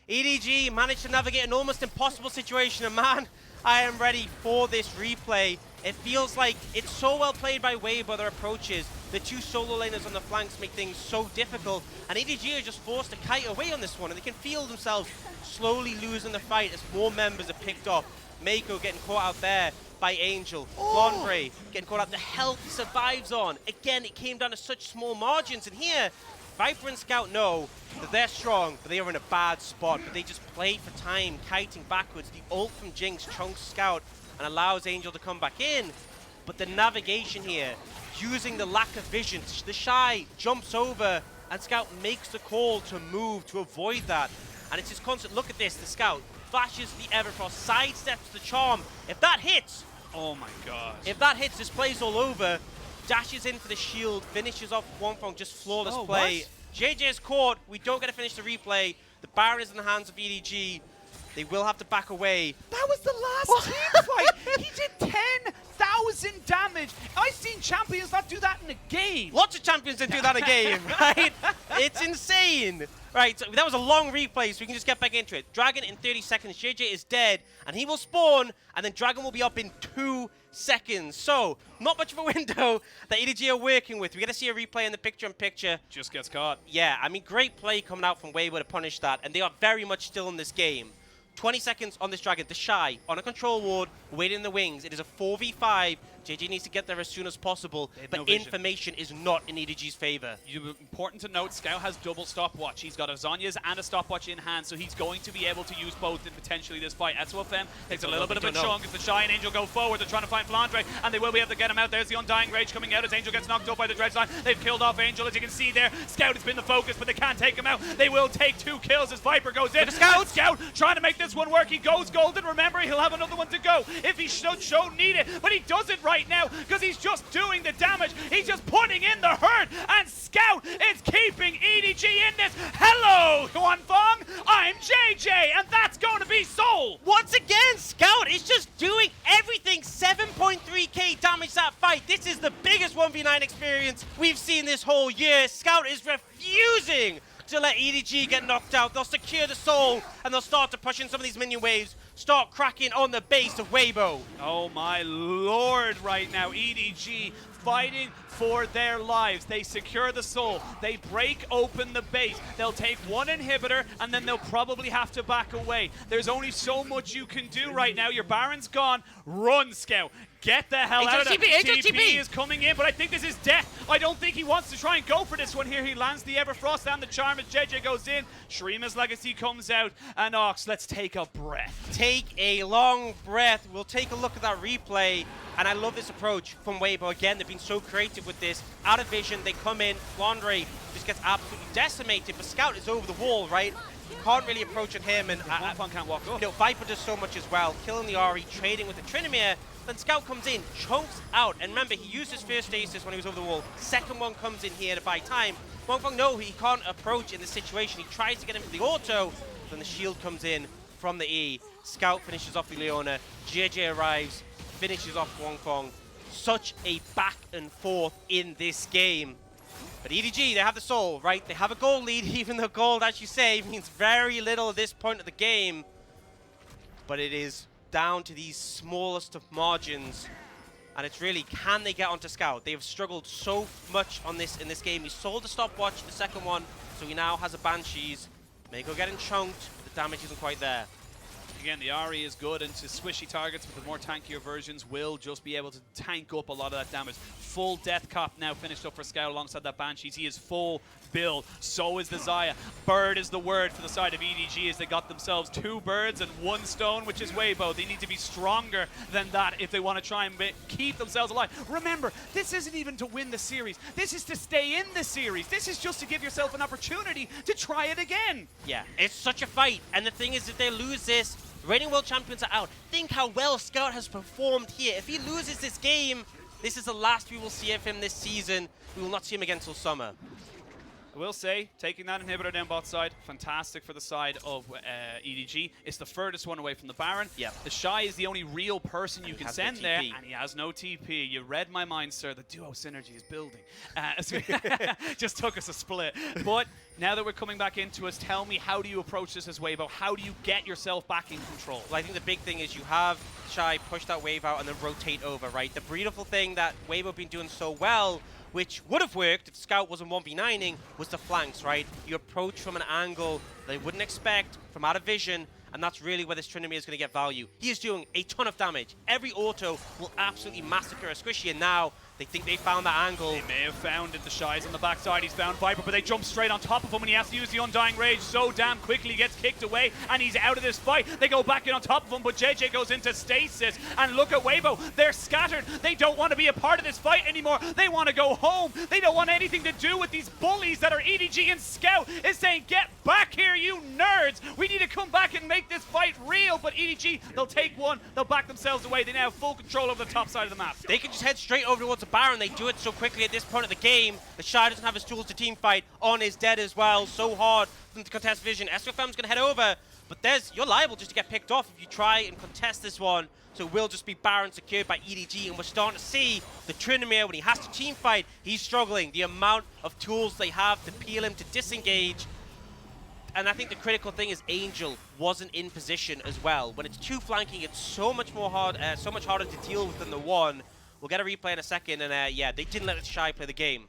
EDG managed to navigate an almost impossible situation, and man, I am ready for this replay. It feels like it's so well played by Weibo, their approaches. The two solo laners on the flanks make things so difficult, and EDG are just forced to kite away on this one, and they can feel themselves slowly losing the fight as more members are picked off. Meiko getting caught out there by Angel. Flandre getting caught out. The health he survives on. Again, it came down to such small margins, and here, Viper and Scout know that they're strong, but they are in a bad spot, but they just play for time, kiting backwards. The ult from Jinx chunks Scout and allows Angel to come back in, but the navigation here, using the lack of vision, the TheShy jumps over, and Scout makes the call to move to avoid that, and it's just constant. Look at this, the Scout flashes the Everfrost, sidesteps the charm. If that hits, oh my gosh. If that hits, this play's all over. Dashes in for the shield, finishes off Huanfeng, just flawless play. JJ is caught. We don't get to finish the replay. The Baron is in the hands of EDG. They will have to back away. That was the last team fight. He did 10,000 damage. I've seen champions not do that in a game. Lots of champions that do that in a game, right? It's insane. Right, so that was a long replay, so we can just get back into it. Dragon in 30 seconds. JJ is dead, and he will spawn, and then Dragon will be up in 2 seconds. So, not much of a window that EDG are working with. We get to see a replay in the picture-in-picture. Just gets caught. Yeah, I mean, great play coming out from Weibo to punish that, and they are very much still in this game. 20 seconds on this Dragon. TheShy on a control ward, waiting in the wings. It is a 4v5. JAyce needs to get there as soon as possible, They have but no vision. information is not in EDG's favor. Important to note, Scout has double stopwatch. He's got a Xayah's and a stopwatch in hand, so he's going to be able to use both in potentially this fight. SofM takes a little bit of a chunk as TheShy and Angel go forward. They're trying to find Flandre, and they will be able to get him out. There's the Undying Rage coming out as Angel gets knocked off by the Dreadsign. They've killed off Angel, as you can see there. Scout has been the focus, but they can't take him out. They will take 2 kills as Viper goes in. Scout trying to make this one work. He goes golden. Remember, he'll have another one to go if he should need it, but he doesn't right now because he's just doing the damage. He's just putting in the hurt, and Scout is keeping EDG in this. Hello, Huanfeng. I'm JAyce, and that's going to be Soul. Once again, Scout is just doing everything. 7.3k damage that fight. This is the biggest 1v9 experience we've seen this whole year. Scout is refusing to let EDG get knocked out. They'll secure the Soul, and they'll start to push in some of these minion waves, start cracking on the base of Weibo. Oh my lord, right now, EDG fighting for their lives. They secure the Soul, they break open the base, they'll take 1 inhibitor, and then they'll probably have to back away. There's only so much you can do right now. Your Baron's gone. Run, Scout. Get the hell out of there. TP is coming in, but I think this is death. I don't think he wants to try and go for this one here. He lands the Everfrost and the Charm as JAyce goes in. Shrima's Legacy comes out, and Aux, let's take a breath. Take a long breath. We'll take a look at that replay, and I love this approach from Weibo. Again, they've been so creative with this. Out of vision, they come in. Flandre just gets absolutely decimated, but Scout is over the wall, right? You can't really approach on him, and Huanfeng can't walk up. You know, Viper does so much as well, killing the Ahri, trading with the tryndamere. Then Scout comes in, chunks out, and remember, he used his first stasis when he was over the wall. Second one comes in here to buy time. Huanfeng, no, he can't approach in this situation. He tries to get him for the auto, then the shield comes in from the E. Scout finishes off the Leona. JAyce arrives, finishes off Huanfeng. Such a back and forth in this game. But EDG, they have the Soul, right? They have a gold lead, even though gold, as you say, means very little at this point of the game. But it is down to these smallest of margins. And it's really, can they get onto Scout? They have struggled so much on this in this game. He sold the stopwatch, the second one, so he now has a Banshees. Meiko getting chunked, but the damage isn't quite there. Again, the Ahri is good into squishy targets, but the more tankier versions will just be able to tank up a lot of that damage. Full Death Cop now finished up for Scout alongside that Banshees. He is full build. So is the Xayah. Bird is the word for the side of EDG as they got themselves 2 birds and 1 stone, which is Weibo. They need to be stronger than that if they want to try and keep themselves alive. Remember, this isn't even to win the series. This is to stay in the series. This is just to give yourself an opportunity to try it again. Yeah, it's such a fight. And the thing is, if they lose this, reigning world champions are out. Think how well Scout has performed here. If he loses this game, this is the last we will see of him this season. We will not see him again until summer. I will say, taking that inhibitor down bot side, fantastic for the side of EDG. It's the furthest one away from the Baron. Yep. TheShy is the only real person you can send no there, TP. and he has no TP. You read my mind, sir. The duo synergy is building. Just took us a split. But now that we're coming back into us, tell me, how do you approach this as Weibo? How do you get yourself back in control? Well, I think the big thing is you have TheShy push that wave out and then rotate over, right? The beautiful thing that Weibo been doing so well, which would have worked if Scout wasn't 1v9ing, was the flanks, right? You approach from an angle they wouldn't expect, from out of vision, and that's really where this tryndamere is going to get value. He is doing a ton of damage. Every auto will absolutely massacre a squishy, and now they think they found that angle. They may have found it. TheShy's on the backside. He's found Viper, but they jump straight on top of him, and he has to use the Undying Rage so damn quickly. He gets kicked away, and he's out of this fight. They go back in on top of him, but JAyce goes into stasis. And look at Weibo. They're scattered. They don't want to be a part of this fight anymore. They want to go home. They don't want anything to do with these bullies that are EDG, and Scout is saying, get back here, you nerds. We need to come back and make this fight real. But EDG, they'll take one. They'll back themselves away. They now have full control over the top side of the map. They can just head straight over towards the Baron. They do it so quickly at this point of the game. TheShy doesn't have his tools to team fight. On is dead as well. So hard for them to contest vision. SofM's going to head over, but you're liable just to get picked off if you try and contest this one. So it will just be Baron secured by EDG, and we're starting to see the tryndamere, when he has to team fight, he's struggling. The amount of tools they have to peel him to disengage. And I think the critical thing is Angel wasn't in position as well. When it's 2 flanking, it's so much harder to deal with than the 1. We'll get a replay in a second, and yeah, they didn't let TheShy play the game.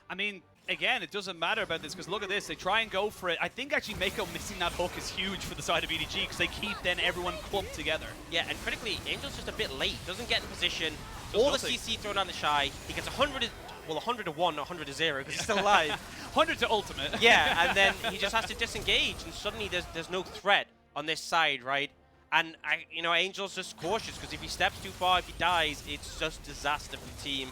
I mean, again, it doesn't matter about this, because look at this. They try and go for it. I think actually Meiko missing that hook is huge for the side of EDG, because they keep then everyone clumped together. Yeah, and critically, Angel's just a bit late. Doesn't get in position. all the nothing. CC thrown on TheShy. He gets 100, well, 100 to 1, not 100 to 0, because he's still alive. 100 to ultimate. Yeah, and then he just has to disengage, and suddenly there's no threat on this side, right? And Angel's just cautious, because if he steps too far, if he dies, it's just disaster for the team.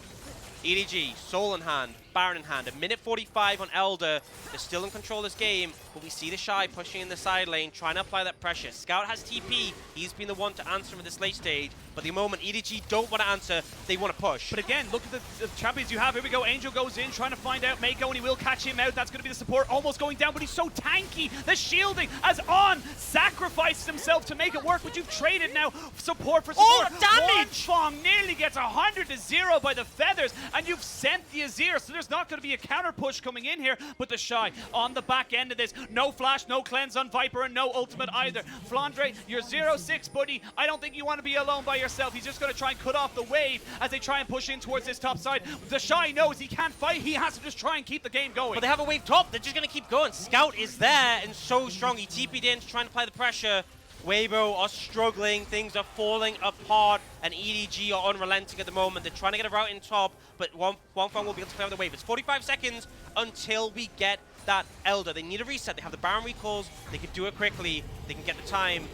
EDG, Soul in hand, Baron in hand, a minute 45 on Elder. They're still in control of this game, but we see TheShy pushing in the side lane, trying to apply that pressure. Scout has TP, he's been the one to answer him at this late stage, but the moment EDG don't want to answer, they want to push. But again, look at the champions you have. Here we go, Angel goes in, trying to find out Meiko, and he will catch him out. That's going to be the support, almost going down, but he's so tanky. The shielding, as On sacrifices himself to make it work, but you've traded now support for support. Oh, damage! Huanfeng nearly gets 100 to 0 by the feathers, and you've sent the Azir, so there's not going to be a counter push coming in here, but TheShy on the back end of this. No flash, no cleanse on Viper, and no ultimate either. Flandre, you're 0-6, buddy. I don't think you want to be alone by yourself. He's just going to try and cut off the wave as they try and push in towards this top side. TheShy knows he can't fight. He has to just try and keep the game going. But they have a wave top. They're just going to keep going. Scout is there and so strong. He TP'd in, trying to apply the pressure. Weibo are struggling. Things are falling apart. And EDG are unrelenting at the moment. They're trying to get a route in top, but Huanfeng will be able to clear the wave. It's 45 seconds until we get that Elder. They need a reset. They have the Baron recalls. They can do it quickly. They can get the time.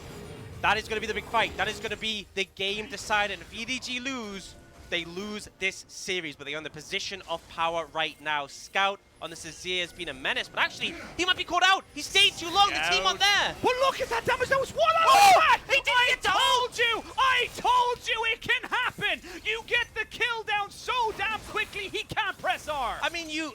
That is going to be the big fight. That is going to be the game decided. If EDG lose, they lose this series, but they're in the position of power right now. Scout on this Azir has been a menace, but actually, he might be caught out. He stayed too long. The team aren't there. Well, look at that damage. That was one on He didn't get to ult. I told you it can happen. You get the kill down so damn quickly, he can't press R. I mean, you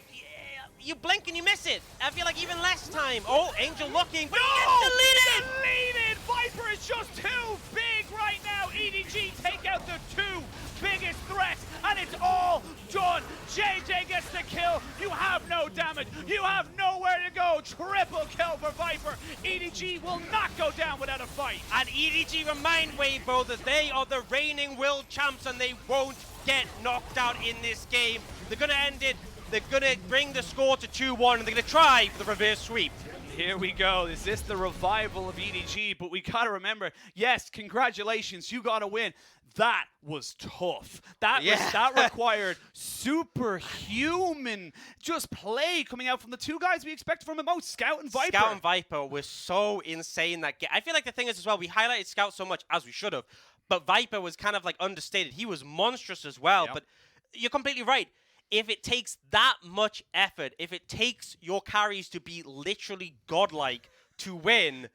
blink and you miss it. I feel like even less time. Oh, Angel looking, but he gets deleted. Viper is just too big right now. EDG take out the two biggest threats, and it's all done. JAyce gets the kill. You have no damage. You have nowhere to go. Triple kill for Viper. EDG will not go down without a fight. And EDG remind Weibo that they are the reigning world champs and they won't get knocked out in this game. They're going to end it. They're going to bring the score to 2-1, and they're going to try for the reverse sweep. Here we go. Is this the revival of EDG? But we got to remember, yes, congratulations, you got to win. That was tough. That required superhuman just play coming out from the two guys we expected from the most, Scout and Viper. Scout and Viper were so insane that game. I feel like the thing is as well, we highlighted Scout so much, as we should have, but Viper was kind of like understated. He was monstrous as well, but you're completely right. If it takes that much effort, if it takes your carries to be literally godlike to win,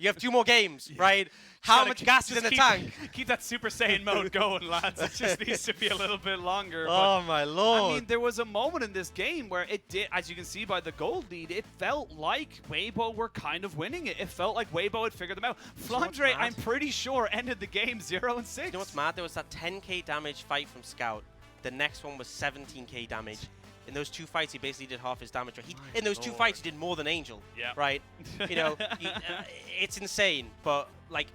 you have 2 more games, right? How much gas is in the tank? Keep that Super Saiyan mode going, lads. It just needs to be a little bit longer. Oh, my Lord. I mean, there was a moment in this game where it did, as you can see by the gold lead, it felt like Weibo were kind of winning it. It felt like Weibo had figured them out. Flandre, I'm pretty sure, ended the game 0-6. You know what's mad? There was that 10k damage fight from Scout. The next one was 17k damage. In those 2 fights, he basically did half his damage. In those 2 fights, he did more than Angel. Yeah. Right? It's insane. But, like,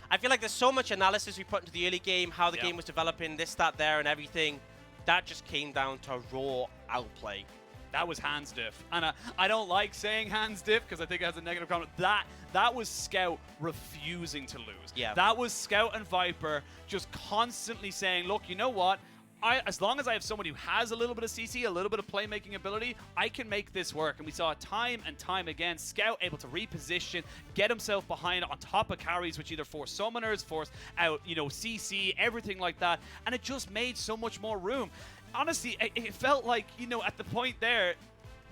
I feel like there's so much analysis we put into the early game, how the game was developing, this, that, there, and everything. That just came down to raw outplay. That was hands diff. And I don't like saying hands diff because I think it has a negative comment. That was Scout refusing to lose. Yeah. That was Scout and Viper just constantly saying, look, you know what? As long as I have someone who has a little bit of CC, a little bit of playmaking ability, I can make this work. And we saw it time and time again. Scout able to reposition, get himself behind on top of carries, which either force summoners, force out, CC, everything like that. And it just made so much more room. Honestly, it felt like, at the point there,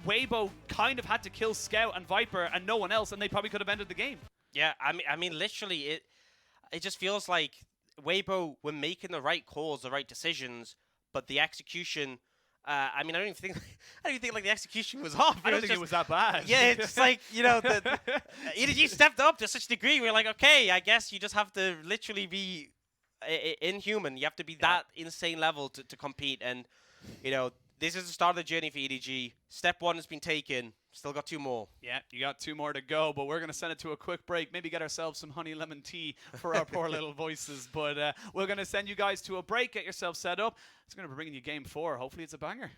Weibo kind of had to kill Scout and Viper and no one else, and they probably could have ended the game. Yeah, I mean, literally, it just feels like Weibo were making the right calls, the right decisions, but the execution. I mean, I don't even think like the execution was off. I don't think it was that bad. Yeah, it's like the EDG stepped up to such a degree. We're like, okay, I guess you just have to literally be inhuman. You have to be that insane level to compete, and this is the start of the journey for EDG. Step 1 has been taken. Still got 2 more. Yeah, you got 2 more to go, but we're going to send it to a quick break. Maybe get ourselves some honey lemon tea for our poor little voices. But we're going to send you guys to a break. Get yourself set up. It's going to be bringing you game 4. Hopefully it's a banger.